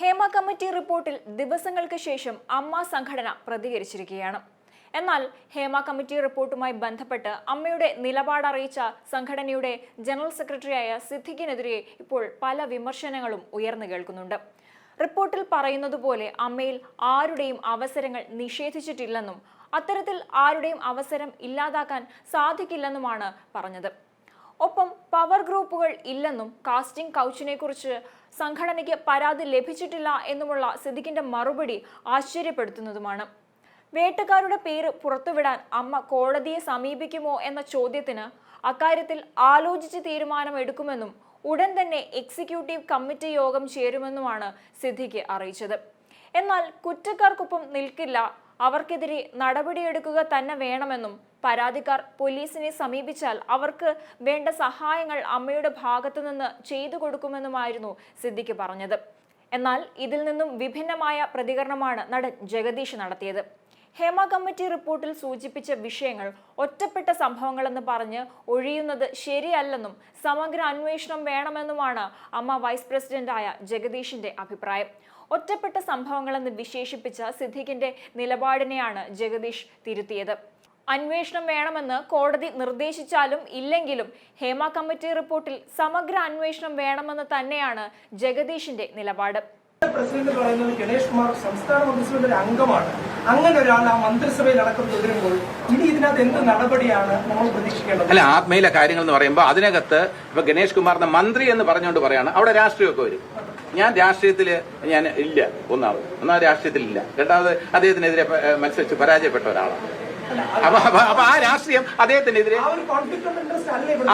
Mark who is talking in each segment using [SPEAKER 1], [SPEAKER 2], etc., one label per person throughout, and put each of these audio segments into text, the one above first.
[SPEAKER 1] Hema committee റിപ്പോർട്ടിൽ ദിവസങ്ങൾക്ക് ശേഷം അമ്മ സംഘടന പ്രതികരിച്ചിരിക്കുകയാണ്. എന്നാൽ ഹേമ കമ്മിറ്റി റിപ്പോർട്ടുമായി ബന്ധപ്പെട്ട് അമ്മയുടെ നിലപാടറിയിച്ച സംഘടനയുടെ ജനറൽ സെക്രട്ടറിയായ സിദ്ദിഖിനെതിരെ ഇപ്പോൾ പല വിമർശനങ്ങളും ഉയർന്നു കേൾക്കുന്നുണ്ട്. റിപ്പോർട്ടിൽ പറയുന്നത് പോലെ അമ്മയിൽ ആരുടെയും അവസരങ്ങൾ നിഷേധിച്ചിട്ടില്ലെന്നും അത്തരത്തിൽ ആരുടെയും അവസരം ഇല്ലാതാക്കാൻ സാധിക്കില്ലെന്നുമാണ് പറഞ്ഞത്. ഒപ്പം പവർ ഗ്രൂപ്പുകൾ ഇല്ലെന്നും കാസ്റ്റിംഗ് കൗച്ചിനെ കുറിച്ച് സംഘടനയ്ക്ക് പരാതി ലഭിച്ചിട്ടില്ല എന്നുമുള്ള സിദ്ദിഖിന്റെ മറുപടി ആശ്ചര്യപ്പെടുത്തുന്നതുമാണ്. വേട്ടക്കാരുടെ പേര് പുറത്തുവിടാൻ അമ്മ കോടതിയെ സമീപിക്കുമോ എന്ന ചോദ്യത്തിന് അക്കാര്യത്തിൽ ആലോചിച്ച് തീരുമാനമെടുക്കുമെന്നും ഉടൻ തന്നെ എക്സിക്യൂട്ടീവ് കമ്മിറ്റി യോഗം ചേരുമെന്നുമാണ് സിദ്ദിഖ് അറിയിച്ചത്. എന്നാൽ കുറ്റക്കാർക്കൊപ്പം നിൽക്കില്ല, അവർക്കെതിരെ നടപടിയെടുക്കുക തന്നെ വേണമെന്നും പരാതിക്കാർ പോലീസിനെ സമീപിച്ചാൽ അവർക്ക് വേണ്ട സഹായങ്ങൾ അമ്മയുടെ ഭാഗത്തു നിന്ന് ചെയ്തു കൊടുക്കുമെന്നുമായിരുന്നു സിദ്ദിഖ് പറഞ്ഞത്. എന്നാൽ ഇതിൽ നിന്നും വിഭിന്നമായ പ്രതികരണമാണ് നടൻ ജഗദീഷ് നടത്തിയത്. ഹേമ കമ്മിറ്റി റിപ്പോർട്ടിൽ സൂചിപ്പിച്ച വിഷയങ്ങൾ ഒറ്റപ്പെട്ട സംഭവങ്ങളെന്ന് പറഞ്ഞ് ഒഴിയുന്നത് ശരിയല്ലെന്നും സമഗ്ര അന്വേഷണം വേണമെന്നുമാണ് അമ്മ വൈസ് പ്രസിഡന്റായ ജഗദീഷിന്റെ അഭിപ്രായം. ഒറ്റപ്പെട്ട സംഭവങ്ങളെന്ന് വിശേഷിപ്പിച്ച സിദ്ദിഖിന്റെ നിലപാടിനെയാണ് ജഗദീഷ് തിരുത്തിയത്. അന്വേഷണം വേണമെന്ന് കോടതി നിർദ്ദേശിച്ചാലും ഇല്ലെങ്കിലും ഹേമ കമ്മിറ്റി റിപ്പോർട്ടിൽ സമഗ്ര അന്വേഷണം വേണമെന്ന് തന്നെയാണ് ജഗദീഷിന്റെ നിലപാട്.
[SPEAKER 2] പ്രസിഡന്റ് പറയുന്നത് ഗണേഷ് കുമാർ സംസ്ഥാന മന്ത്രിസഭയുടെ ഒരു അംഗമാണ്. അങ്ങനെ ഒരാൾ ആ മന്ത്രിസഭയിൽ അടക്കം തുടരുമ്പോൾ ഇനി ഇതിനകത്ത് എന്ത് നടപടിയാണ് നമ്മൾ പ്രതീക്ഷിക്കേണ്ടത്?
[SPEAKER 3] അല്ല, ആത്മീയ കാര്യങ്ങൾ എന്ന് പറയുമ്പോൾ അതിനകത്ത് ഇപ്പൊ ഗണേഷ് കുമാറിന്റെ മന്ത്രി എന്ന് പറഞ്ഞുകൊണ്ട് പറയാണ് അവിടെ രാഷ്ട്രീയമൊക്കെ വരും. ഞാൻ രാഷ്ട്രീയത്തില് ഇല്ല. ഒന്നാമത് രാഷ്ട്രീയത്തിലില്ല. രണ്ടാമത് അദ്ദേഹത്തിനെതിരെ മത്സരിച്ച് പരാജയപ്പെട്ട ഒരാളാണ്. അപ്പൊ ആ രാഷ്ട്രീയം അദ്ദേഹത്തിനെതിരെ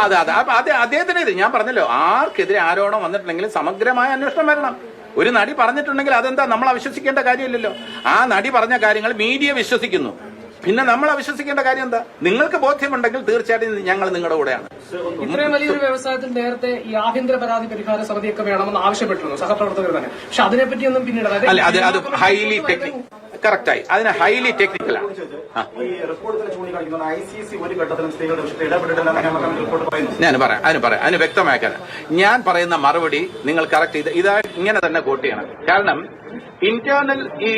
[SPEAKER 3] അതെ അദ്ദേഹത്തിനെതിരെ ഞാൻ പറഞ്ഞല്ലോ, ആർക്കെതിരെ ആരോപണം വന്നിട്ടുണ്ടെങ്കിലും സമഗ്രമായ അന്വേഷണം വരണം. ഒരു നടി പറഞ്ഞിട്ടുണ്ടെങ്കിൽ അതെന്താ നമ്മൾ അവിശ്വസിക്കേണ്ട കാര്യമില്ലല്ലോ. ആ നടി പറഞ്ഞ കാര്യങ്ങൾ മീഡിയ വിശ്വസിക്കുന്നു, പിന്നെ നമ്മൾ അവിശ്വസിക്കേണ്ട കാര്യം എന്താ? നിങ്ങൾക്ക് ബോധ്യമുണ്ടെങ്കിൽ തീർച്ചയായിട്ടും ഞങ്ങൾ നിങ്ങളുടെ കൂടെയാണ്.
[SPEAKER 4] ഇത്രയും വലിയൊരു വ്യവസായത്തിൽ നേരത്തെ ഈ ആഭ്യന്തര പരാതി പരിഹാര സമിതിയൊക്കെ വേണമെന്ന് ആവശ്യപ്പെട്ടിരുന്നു സഹപ്രവർത്തകർ തന്നെ. പക്ഷെ അതിനെപ്പറ്റിയൊന്നും പിന്നീട്
[SPEAKER 3] അത് ഹൈലി ടെക്നിക്കൽ കറക്റ്റായി, അതിന് ഹൈലി ടെക്നിക്കലാണ്. ഞാൻ പറയാം അതിന് വ്യക്തമാക്കാൻ ഞാൻ പറയുന്ന മറുപടി നിങ്ങൾ കറക്റ്റ് ചെയ്ത് ഇങ്ങനെ തന്നെ കോട്ട് ചെയ്യണം. കാരണം ഇന്റേണൽ ഈ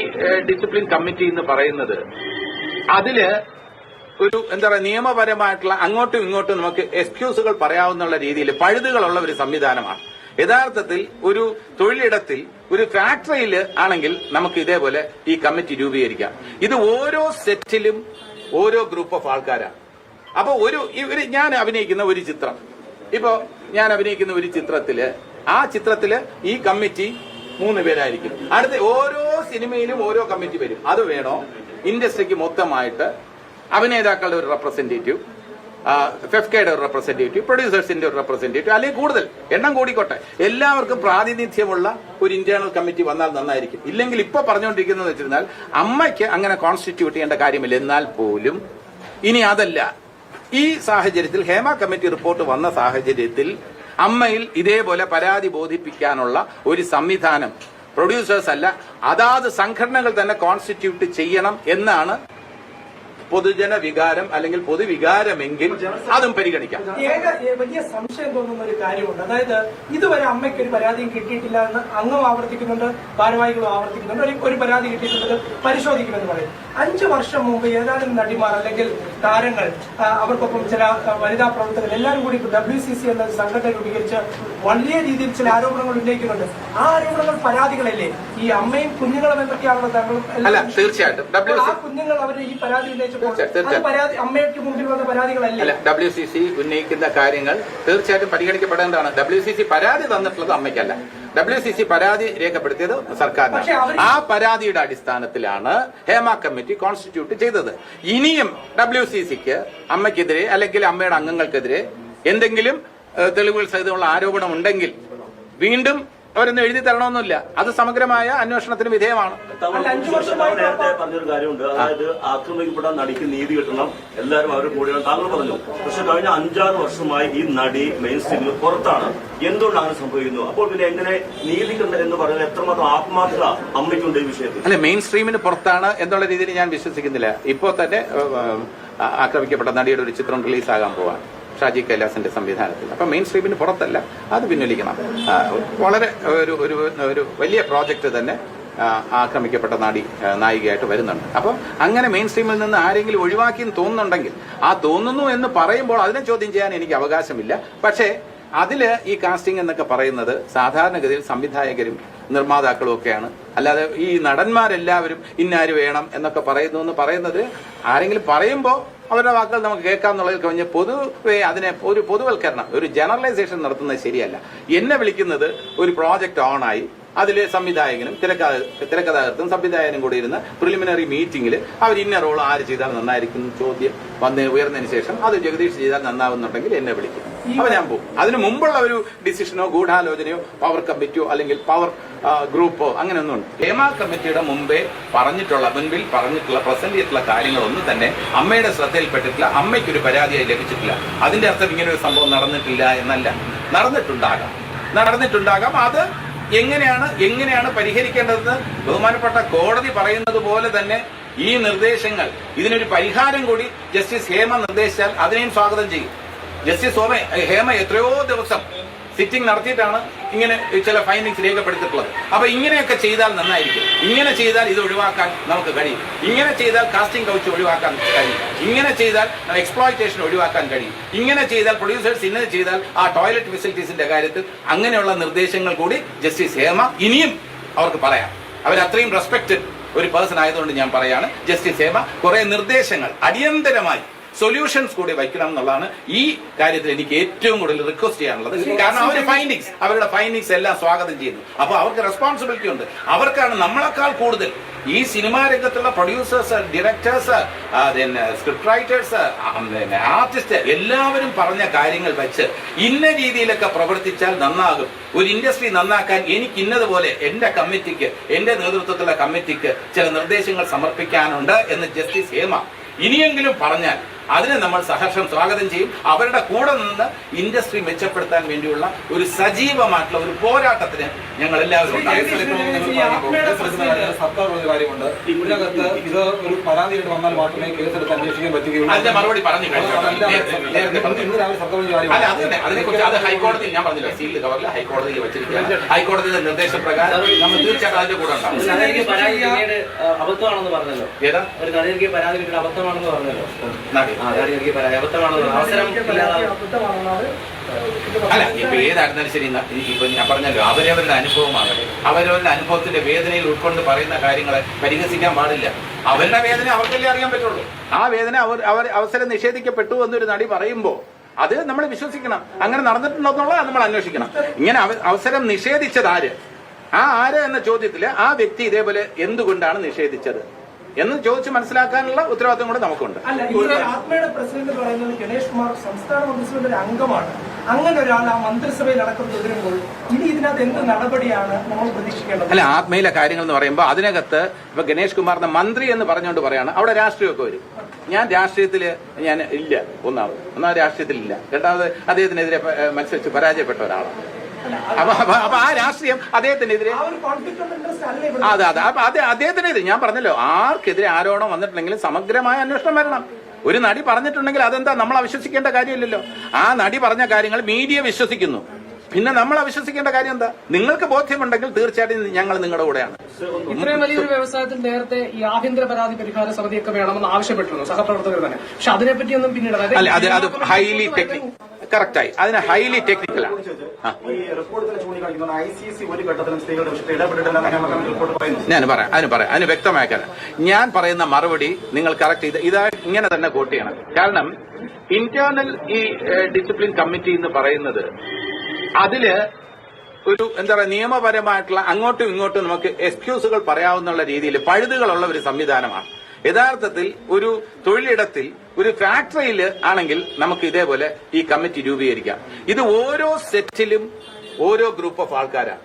[SPEAKER 3] ഡിസിപ്ലിൻ കമ്മിറ്റി എന്ന് പറയുന്നത് അതില് ഒരു എന്താ പറയുക നിയമപരമായിട്ടുള്ള അങ്ങോട്ടും ഇങ്ങോട്ടും നമുക്ക് എക്സ്ക്യൂസുകൾ പറയാവുന്ന രീതിയിൽ പഴുതുകളുള്ള ഒരു സംവിധാനമാണ്. യഥാർത്ഥത്തിൽ ഒരു തൊഴിലിടത്തിൽ ഒരു ഫാക്ടറിയിൽ ആണെങ്കിൽ നമുക്ക് ഇതേപോലെ ഈ കമ്മിറ്റി രൂപീകരിക്കാം. ഇത് ഓരോ സെറ്റിലും ഓരോ ഗ്രൂപ്പ് ഓഫ് ആൾക്കാരാണ്. അപ്പൊ ഞാൻ അഭിനയിക്കുന്ന ഒരു ചിത്രം, ഞാൻ അഭിനയിക്കുന്ന ഒരു ചിത്രത്തില് ആ ചിത്രത്തില് ഈ കമ്മിറ്റി 3 പേരായിരിക്കും. അടുത്ത ഓരോ സിനിമയിലും ഓരോ കമ്മിറ്റി വരും. അത് വേണോ? ഇൻഡസ്ട്രിക്ക് മൊത്തമായിട്ട് അഭിനേതാക്കളുടെ ഒരു റെപ്രസെന്റേറ്റീവ്, ഫെഫ്കയുടെ ഒരു റെപ്രസെന്റേറ്റീവ്, പ്രൊഡ്യൂസേഴ്സിന്റെ ഒരു റെപ്രസെന്റേറ്റീവ്, അല്ലെങ്കിൽ കൂടുതൽ എണ്ണം കൂടിക്കോട്ടെ, എല്ലാവർക്കും പ്രാതിനിധ്യമുള്ള ഒരു ഇന്റേണൽ കമ്മിറ്റി വന്നാൽ നന്നായിരിക്കും. ഇല്ലെങ്കിൽ ഇപ്പൊ പറഞ്ഞുകൊണ്ടിരിക്കുന്നത് വെച്ചിരുന്നാൽ അമ്മയ്ക്ക് അങ്ങനെ കോൺസ്റ്റിറ്റ്യൂട്ട് ചെയ്യേണ്ട കാര്യമില്ല. എന്നാൽ പോലും ഇനി അതല്ല, ഈ സാഹചര്യത്തിൽ ഹേമ കമ്മിറ്റി റിപ്പോർട്ട് വന്ന സാഹചര്യത്തിൽ അമ്മയിൽ ഇതേപോലെ പരാതി ബോധിപ്പിക്കാനുള്ള ഒരു സംവിധാനം പ്രൊഡ്യൂസേഴ്സ് അല്ല അതാത് സംഘടനകൾ തന്നെ കോൺസ്റ്റിറ്റ്യൂട്ട് ചെയ്യണം എന്നാണ് പൊതുജന വികാരം അല്ലെങ്കിൽ പൊതുവികാരമെങ്കിൽ അതും പരിഗണിക്കാം.
[SPEAKER 2] വലിയ സംശയം തോന്നുന്ന ഒരു കാര്യമുണ്ട്. അതായത് ഇതുവരെ അമ്മയ്ക്ക് ഒരു പരാതിയും കിട്ടിയിട്ടില്ല എന്ന് അംഗം ആവർത്തിക്കുന്നുണ്ട്, ഭാരവാഹികളും ആവർത്തിക്കുന്നുണ്ട്. ഒരു പരാതി കിട്ടിയിട്ടുള്ളത് പരിശോധിക്കുമെന്ന് പറയും. 5 വർഷം മുമ്പ് ഏതാനും നടിമാർ അല്ലെങ്കിൽ താരങ്ങൾ, അവർക്കൊപ്പം ചില വനിതാ പ്രവർത്തകർ എല്ലാവരും കൂടി WCC എന്ന സംഘടന രൂപീകരിച്ച് വലിയ രീതിയിൽ ചില ആരോപണങ്ങൾ ഉന്നയിക്കുന്നുണ്ട്. ആ ആരോപണങ്ങൾ പരാതികളല്ലേ? ഈ അമ്മയും കുഞ്ഞുങ്ങളും എന്തൊക്കെയാണല്ലോ താങ്കൾ?
[SPEAKER 3] അല്ല, തീർച്ചയായിട്ടും
[SPEAKER 2] ആ കുഞ്ഞുങ്ങൾ അവർ ഈ പരാതി ഉന്നയിച്ചപ്പോൾ അമ്മയ്ക്ക് മുമ്പിൽ വന്ന പരാതികളല്ലേ?
[SPEAKER 3] WCC ഉന്നയിക്കുന്ന കാര്യങ്ങൾ തീർച്ചയായിട്ടും പരിഗണിക്കപ്പെടേണ്ടതാണ്. WCC പരാതി തന്നിട്ടുള്ളത് അമ്മയ്ക്കല്ല. WCC പരാതി രേഖപ്പെടുത്തിയത് സർക്കാരിനാണ്. ആ പരാതിയുടെ അടിസ്ഥാനത്തിലാണ് ഹേമ കമ്മിറ്റി കോൺസ്റ്റിറ്റ്യൂട്ട് ചെയ്തത്. ഇനിയും WCCക്ക് അമ്മയ്ക്കെതിരെ അല്ലെങ്കിൽ അമ്മയുടെ അംഗങ്ങൾക്കെതിരെ എന്തെങ്കിലും തെളിവുകൾ സഹിതമുള്ള ആരോപണം ഉണ്ടെങ്കിൽ വീണ്ടും അവരൊന്നും എഴുതി തരണമെന്നില്ല. അത് സമഗ്രമായ അന്വേഷണത്തിന് വിധേയമാണ്.
[SPEAKER 5] നേരത്തെ പറഞ്ഞൊരു കാര്യമുണ്ട്, അതായത് ആക്രമിക്കപ്പെട്ട നടിക്ക് നീതി കിട്ടണം, എല്ലാവരും അവർ കൂടെയാണ് താങ്കൾ പറഞ്ഞു. പക്ഷെ കഴിഞ്ഞ 5-6 വർഷമായി ഈ നടി മെയിൻ സ്ട്രീമിൽ പുറത്താണ്. എന്തുകൊണ്ടാണ് സംഭവിക്കുന്നത്? അപ്പോൾ പിന്നെ എങ്ങനെ നീതി കിട്ടണം എന്ന് പറയുന്നത് എത്രമാത്രം ആത്മാർത്ഥത അമ്മയ്ക്കുണ്ട് ഈ വിഷയത്തിൽ?
[SPEAKER 3] അല്ലെ, മെയിൻ സ്ട്രീമിന് പുറത്താണ് എന്നുള്ള രീതിയിൽ ഞാൻ വിശ്വസിക്കുന്നില്ല. ഇപ്പോൾ തന്നെ ആക്രമിക്കപ്പെട്ട നടിയുടെ ഒരു ചിത്രം റിലീസാകാൻ പോവാൻ. ഷാജി കൈലാസിന്റെ സംവിധാനത്തിൽ. അപ്പൊ മെയിൻ സ്ട്രീമിന് പുറത്തല്ല, അത് പിൻവലിക്കണം. വളരെ ഒരു വലിയ പ്രോജക്റ്റ് തന്നെ ആക്രമിക്കപ്പെട്ട നായികയായിട്ട് വരുന്നുണ്ട്. അപ്പം അങ്ങനെ മെയിൻ സ്ട്രീമിൽ നിന്ന് ആരെങ്കിലും ഒഴിവാക്കി എന്ന് തോന്നുന്നുണ്ടെങ്കിൽ, ആ തോന്നുന്നു എന്ന് പറയുമ്പോൾ അതിനെ ചോദ്യം ചെയ്യാൻ എനിക്ക് അവകാശമില്ല. പക്ഷേ അതില് ഈ കാസ്റ്റിംഗ് എന്നൊക്കെ പറയുന്നത് സാധാരണഗതിയിൽ സംവിധായകരും നിർമ്മാതാക്കളും ഒക്കെയാണ്. അല്ലാതെ ഈ നടന്മാരെല്ലാവരും ഇന്നാര് വേണം എന്നൊക്കെ പറയുന്നു എന്ന് പറയുന്നത് ആരെങ്കിലും പറയുമ്പോൾ അവരുടെ വാക്കുകൾ നമുക്ക് കേൾക്കാമെന്നുള്ളതിൽ കവിഞ്ഞ് പൊതുവെ അതിനെ ഒരു പൊതുവൽക്കരണം, ഒരു ജനറലൈസേഷൻ നടത്തുന്നത് ശരിയല്ല. എന്നെ വിളിക്കുന്നത് ഒരു പ്രോജക്റ്റ് ഓണായി, അതിൽ സംവിധായകനും തിരക്കഥാകൃത്തും സംവിധായകനും കൂടി ഇരുന്ന് പ്രിലിമിനറി മീറ്റിംഗിൽ അവർ ഇന്ന റോൾ ആര് ചെയ്താൽ നന്നായിരിക്കും ചോദ്യം ഉയർന്നതിന് ശേഷം അത് ജഗദീഷ് ചെയ്താൽ നന്നാവുന്നുണ്ടെങ്കിൽ എന്നെ വിളിക്കും. അപ്പൊ ഞാൻ പോകും. അതിന് മുമ്പുള്ള ഒരു ഡിസിഷനോ ഗൂഢാലോചനയോ പവർ കമ്മിറ്റിയോ അല്ലെങ്കിൽ പവർ ഗ്രൂപ്പോ അങ്ങനെയൊന്നും ഉണ്ട്. ഹേമ കമ്മിറ്റിയുടെ മുൻപിൽ പറഞ്ഞിട്ടുള്ള പ്രസന്റ് ചെയ്തിട്ടുള്ള കാര്യങ്ങളൊന്നും തന്നെ അമ്മയുടെ ശ്രദ്ധയിൽപ്പെട്ടിട്ടില്ല. അമ്മയ്ക്കൊരു പരാതിയായി ലഭിച്ചിട്ടില്ല. അതിന്റെ അർത്ഥം ഇങ്ങനെ ഒരു സംഭവം നടന്നിട്ടില്ല എന്നല്ല. നടന്നിട്ടുണ്ടാകാം. അത് എങ്ങനെയാണ് പരിഹരിക്കേണ്ടതെന്ന് ബഹുമാനപ്പെട്ട കോടതി പറയുന്നത് പോലെ തന്നെ ഈ നിർദ്ദേശങ്ങൾ, ഇതിനൊരു പരിഹാരം കൂടി ജസ്റ്റിസ് ഹേമ നിർദ്ദേശിച്ചാൽ അതിനെയും സ്വാഗതം ചെയ്യും. ജസ്റ്റിസ് ഹേമ എത്രയോ ദിവസം സിറ്റിംഗ് നടത്തിയിട്ടാണ് ഇങ്ങനെ ചില ഫൈൻഡിങ്സ് രേഖപ്പെടുത്തിയിട്ടുള്ളത്. അപ്പൊ ഇങ്ങനെയൊക്കെ ചെയ്താൽ നന്നായിരിക്കും. ഇങ്ങനെ ചെയ്താൽ ഇത് ഒഴിവാക്കാൻ നമുക്ക് കഴിയും. ഇങ്ങനെ ചെയ്താൽ കാസ്റ്റിംഗ് കൗച്ച് ഒഴിവാക്കാൻ കഴിയും. ഇങ്ങനെ ചെയ്താൽ എക്സ്പ്ലോയിറ്റേഷൻ ഒഴിവാക്കാൻ കഴിയും. ഇങ്ങനെ ചെയ്താൽ പ്രൊഡ്യൂസേഴ്സ് ഇങ്ങനെ ചെയ്താൽ ആ ടോയ്ലറ്റ് ഫെസിലിറ്റീസിന്റെ കാര്യത്തിൽ അങ്ങനെയുള്ള നിർദ്ദേശങ്ങൾ കൂടി ജസ്റ്റിസ് ഹേമ ഇനിയും അവർക്ക് പറയാം. അവരത്രയും റെസ്പെക്റ്റഡ് ഒരു പേഴ്സൺ ആയതുകൊണ്ട് ഞാൻ പറയാണ്, ജസ്റ്റിസ് ഹേമ കുറെ നിർദ്ദേശങ്ങൾ അടിയന്തരമായി സൊല്യൂഷൻസ് കൂടി വയ്ക്കണം എന്നുള്ളതാണ് ഈ കാര്യത്തിൽ എനിക്ക് ഏറ്റവും കൂടുതൽ റിക്വസ്റ്റ് ചെയ്യാനുള്ളത്. കാരണം അവരുടെ ഫൈൻഡിങ്സ് എല്ലാം സ്വാഗതം ചെയ്യുന്നു. അപ്പൊ അവർക്ക് റെസ്പോൺസിബിലിറ്റി ഉണ്ട്. അവർക്കാണ് നമ്മളെക്കാൾ കൂടുതൽ ഈ സിനിമാ രംഗത്തുള്ള producers, directors, script writers, artist എല്ലാവരും പറഞ്ഞ കാര്യങ്ങൾ വെച്ച് ഇന്ന രീതിയിലൊക്കെ പ്രവർത്തിച്ചാൽ നന്നാകും. ഒരു ഇൻഡസ്ട്രി നന്നാക്കാൻ എനിക്ക് ഇന്നതുപോലെ എന്റെ കമ്മിറ്റിക്ക്, എന്റെ നേതൃത്വത്തിലുള്ള കമ്മിറ്റിക്ക് ചില നിർദ്ദേശങ്ങൾ സമർപ്പിക്കാനുണ്ട് എന്ന് ജസ്റ്റിസ് ഹേമ ഇനിയെങ്കിലും പറഞ്ഞാൽ അതിനെ നമ്മൾ സഹർഷം സ്വാഗതം ചെയ്യും. അവരുടെ കൂടെ നിന്ന് ഇൻഡസ്ട്രി മെച്ചപ്പെടുത്താൻ വേണ്ടിയുള്ള ഒരു സജീവമായിട്ടുള്ള ഒരു പോരാട്ടത്തിന് ഞങ്ങൾ എല്ലാവരും
[SPEAKER 6] സർക്കാർ ഒരു കാര്യമുണ്ട്. ഇതിനകത്ത് ഇത് ഒരു പരാതിയായിട്ട് വന്നാൽ മാത്രമേ കേസെടുത്ത് അന്വേഷിക്കാൻ പറ്റുകയുള്ളൂ.
[SPEAKER 3] അതിന്റെ മറുപടി പറഞ്ഞു കഴിഞ്ഞു. അതിനെക്കുറിച്ച് അത് ഹൈക്കോടതിയിൽ ഞാൻ പറഞ്ഞില്ല, സീൽഡ് കവറിൽ ഹൈക്കോടതിയിൽ വെച്ചിരിക്കുകയാണ്. ഹൈക്കോടതിയുടെ നിർദ്ദേശപ്രകാരം നമ്മൾ തീർച്ചയായിട്ടും അതിന്റെ കൂടെ ഉണ്ടാവും.
[SPEAKER 7] അബദ്ധമാണെന്ന് പറഞ്ഞല്ലോ.
[SPEAKER 3] ഏതാ ഒരു
[SPEAKER 7] നടികൾക്ക് പരാതി കിട്ടിയ അബദ്ധമാണെന്ന് പറഞ്ഞല്ലോ.
[SPEAKER 3] അല്ല, ഇപ്പൊ ഏതായിരുന്നാലും ശരി, ഇപ്പൊ ഞാൻ പറഞ്ഞല്ലോ, അവരവരുടെ അനുഭവമാണ്. അവരവരുടെ അനുഭവത്തിന്റെ വേദനയിൽ ഉൾക്കൊണ്ട് പറയുന്ന കാര്യങ്ങളെ പരിഹസിക്കാൻ പാടില്ല. അവരുടെ വേദന അവർക്കല്ലേ അറിയാൻ പറ്റുള്ളൂ. ആ വേദന അവർ അവസരം നിഷേധിക്കപ്പെട്ടു എന്നൊരു നടി പറയുമ്പോൾ അത് നമ്മൾ വിശ്വസിക്കണം. അങ്ങനെ നടന്നിട്ടുണ്ടെന്നുള്ളത് നമ്മൾ അന്വേഷിക്കണം. ഇങ്ങനെ അവസരം നിഷേധിച്ചത് ആര് എന്ന ചോദ്യത്തില് ആ വ്യക്തി ഇതേപോലെ എന്തുകൊണ്ടാണ് നിഷേധിച്ചത് എന്ന് ചോദിച്ച് മനസ്സിലാക്കാനുള്ള ഉത്തരവാദിത്വം കൂടെ നമുക്കുണ്ട്.
[SPEAKER 2] അല്ല, ഈ ആത്മയുടെ പ്രസിഡന്റ് എന്ന് പറയുന്നത് ഗണേഷ് കുമാർ സംസ്ഥാന മന്ത്രിസഭയുടെ ഒരു അംഗമാണ്. അങ്ങനെ ഒരാൾ ആ മന്ത്രിസഭയിൽ അടക്കം തുടരുമ്പോൾ ഇനി ഇതിനകത്ത് എന്ത് നടപടിയാണ് നമ്മൾ പ്രതീക്ഷിക്കേണ്ടത്?
[SPEAKER 3] അല്ല, ആത്മയിലെ കാര്യങ്ങൾ എന്ന് പറയുമ്പോൾ അതിനകത്ത് ഇപ്പൊ ഗണേഷ് കുമാറിന്റെ മന്ത്രി എന്ന് പറഞ്ഞുകൊണ്ട് പറയാണ്, അവിടെ രാഷ്ട്രീയമൊക്കെ വരും. ഞാൻ രാഷ്ട്രീയത്തില് ഇല്ല. ഒന്നാമത് രാഷ്ട്രീയത്തിലില്ല. രണ്ടാമത് അദ്ദേഹത്തിനെതിരെ മത്സരിച്ച് പരാജയപ്പെട്ട ഒരാളാണ്. അപ്പൊ ആ രാഷ്ട്രീയം അദ്ദേഹത്തിനെതിരെ അതെ അദ്ദേഹത്തിനെതിരെ ഞാൻ പറഞ്ഞല്ലോ, ആർക്കെതിരെ ആരോപണം വന്നിട്ടുണ്ടെങ്കിലും സമഗ്രമായ അന്വേഷണം വരണം. ഒരു നടി പറഞ്ഞിട്ടുണ്ടെങ്കിൽ അതെന്താ നമ്മൾ അവിശ്വസിക്കേണ്ട കാര്യമില്ലല്ലോ. ആ നടി പറഞ്ഞ കാര്യങ്ങൾ മീഡിയ വിശ്വസിക്കുന്നു. പിന്നെ നമ്മൾ അവിശ്വസിക്കേണ്ട കാര്യം എന്താ? നിങ്ങൾക്ക് ബോധ്യമുണ്ടെങ്കിൽ തീർച്ചയായിട്ടും ഞങ്ങൾ നിങ്ങളുടെ കൂടെയാണ്.
[SPEAKER 4] ഇത്രയും വലിയൊരു വ്യവസായത്തിൽ നേരത്തെ ഈ ആഭ്യന്തര പരാതി പരിഹാര സമിതിയൊക്കെ വേണമെന്ന് ആവശ്യപ്പെട്ടിരുന്നു സഹപ്രവർത്തകർ തന്നെ. പക്ഷെ അതിനെപ്പറ്റിയൊന്നും പിന്നീട്
[SPEAKER 3] അത് ഹൈലി കറക്റ്റായി, അതിന് ഹൈലി ടെക്നിക്കലാണ്. അതിന് വ്യക്തമാക്കാൻ ഞാൻ പറയുന്ന മറുപടി നിങ്ങൾ കറക്റ്റ് ഇങ്ങനെ തന്നെ കോട്ട് ചെയ്യണം. കാരണം ഇന്റേണൽ ഈ ഡിസിപ്ലിൻ കമ്മിറ്റി എന്ന് പറയുന്നത് അതില് ഒരു നിയമപരമായിട്ടുള്ള അങ്ങോട്ടും ഇങ്ങോട്ടും നമുക്ക് എക്സ്ക്യൂസുകൾ പറയാവുന്ന രീതിയിൽ പഴുതുകളുള്ള ഒരു സംവിധാനമാണ്. യഥാർത്ഥത്തിൽ ഒരു തൊഴിലിടത്തിൽ ഒരു ഫാക്ടറിയിൽ ആണെങ്കിൽ നമുക്ക് ഇതേപോലെ ഈ കമ്മിറ്റി രൂപീകരിക്കാം. ഇത് ഓരോ സെറ്റിലും ഓരോ ഗ്രൂപ്പ് ഓഫ് ആൾക്കാരാണ്.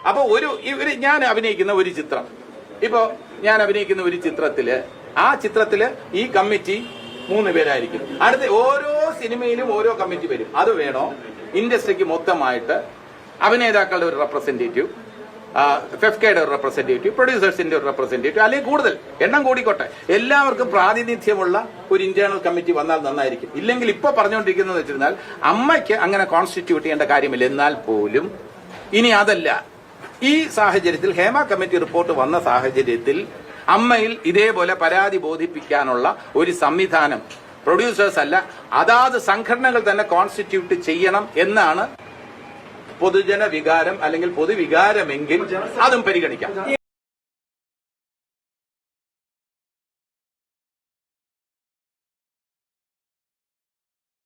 [SPEAKER 3] അപ്പൊ ഞാൻ അഭിനയിക്കുന്ന ഒരു ചിത്രം, ഞാൻ അഭിനയിക്കുന്ന ഒരു ചിത്രത്തില് ആ ചിത്രത്തില് ഈ കമ്മിറ്റി 3 പേരായിരിക്കും. അടുത്ത ഓരോ സിനിമയിലും ഓരോ കമ്മിറ്റി വരും. അത് വേണോ? ഇൻഡസ്ട്രിക്ക് മൊത്തമായിട്ട് അഭിനേതാക്കളുടെ ഒരു റെപ്രസെന്റേറ്റീവ്, പ്രൊഡ്യൂസേഴ്സിന്റെ ഒരു റെപ്രസെന്റേറ്റീവ്, സ്റ്റേറ്റ് ഗവൺമെന്റിന്റെ ഒരു റെപ്രസെന്റേറ്റീവ്, ഫെഫ്കയുടെ ഒരു റെപ്രസെന്റേറ്റീവ്, പ്രൊഡ്യൂസേഴ്സിന്റെ ഒരു റെപ്രസെന്റേറ്റീവ്, അല്ലെങ്കിൽ കൂടുതൽ എണ്ണം കൂടിക്കോട്ടെ, എല്ലാവർക്കും പ്രാതിനിധ്യമുള്ള ഒരു ഇന്റേണൽ കമ്മിറ്റി വന്നാൽ നന്നായിരിക്കും. ഇല്ലെങ്കിൽ ഇപ്പൊ പറഞ്ഞുകൊണ്ടിരിക്കുന്നത് വെച്ചിരുന്നാൽ അമ്മയ്ക്ക് അങ്ങനെ കോൺസ്റ്റിറ്റ്യൂട്ട് ചെയ്യേണ്ട കാര്യമില്ല. എന്നാൽ പോലും ഇനി അതല്ല, ഈ സാഹചര്യത്തിൽ ഹേമ കമ്മിറ്റി റിപ്പോർട്ട് വന്ന സാഹചര്യത്തിൽ അമ്മയിൽ ഇതേപോലെ പരാതി ബോധിപ്പിക്കാനുള്ള ഒരു സംവിധാനം പ്രൊഡ്യൂസേഴ്സ് അല്ല, അതാത് സംഘടനകൾ തന്നെ കോൺസ്റ്റിറ്റ്യൂട്ട് ചെയ്യണം എന്നാണ് പൊതുജന വികാരം അല്ലെങ്കിൽ പൊതുവികാരമെങ്കിൽ അതും പരിഗണിക്കാം.